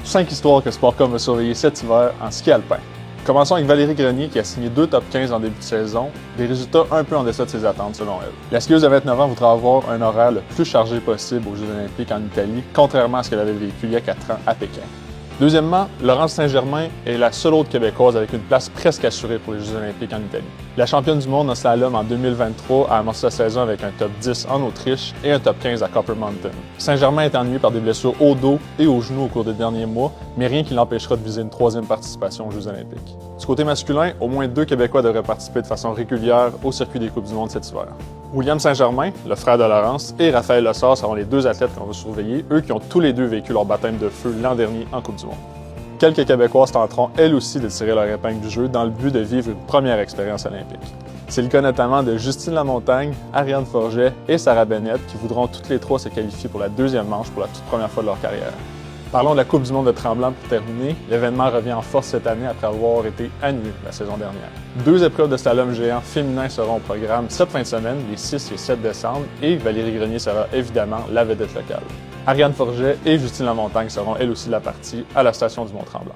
5 histoires que Sportcom va surveiller cet hiver en ski alpin. Commençons avec Valérie Grenier qui a signé 2 top 15 en début de saison, des résultats un peu en deçà de ses attentes selon elle. La skieuse de 29 ans voudra avoir un horaire le plus chargé possible aux Jeux olympiques en Italie, contrairement à ce qu'elle avait vécu il y a 4 ans à Pékin. Deuxièmement, Laurence Saint-Germain est la seule autre Québécoise avec une place presque assurée pour les Jeux olympiques en Italie. La championne du monde en slalom en 2023 a amorcé sa saison avec un top 10 en Autriche et un top 15 à Copper Mountain. Saint-Germain est ennuyé par des blessures au dos et aux genoux au cours des derniers mois, mais rien qui l'empêchera de viser une 3e participation aux Jeux olympiques. Du côté masculin, au moins 2 Québécois devraient participer de façon régulière au circuit des Coupes du monde cet hiver. William Saint-Germain, le frère de Laurence, et Raphaël Lessard seront les 2 athlètes qu'on va surveiller, eux qui ont tous les 2 vécu leur baptême de feu l'an dernier en Coupe du monde. Quelques Québécoises tenteront elles aussi de tirer leur épingle du jeu dans le but de vivre une première expérience olympique. C'est le cas notamment de Justine Lamontagne, Ariane Forget et Sarah Bennett qui voudront toutes les 3 se qualifier pour la 2e manche pour la toute première fois de leur carrière. Parlons de la Coupe du monde de Tremblant pour terminer. L'événement revient en force cette année après avoir été annulé la saison dernière. 2 épreuves de slalom géant féminin seront au programme cette fin de semaine, les 6 et 7 décembre, et Valérie Grenier sera évidemment la vedette locale. Ariane Forget et Justine Lamontagne seront elles aussi de la partie à la station du Mont-Tremblant.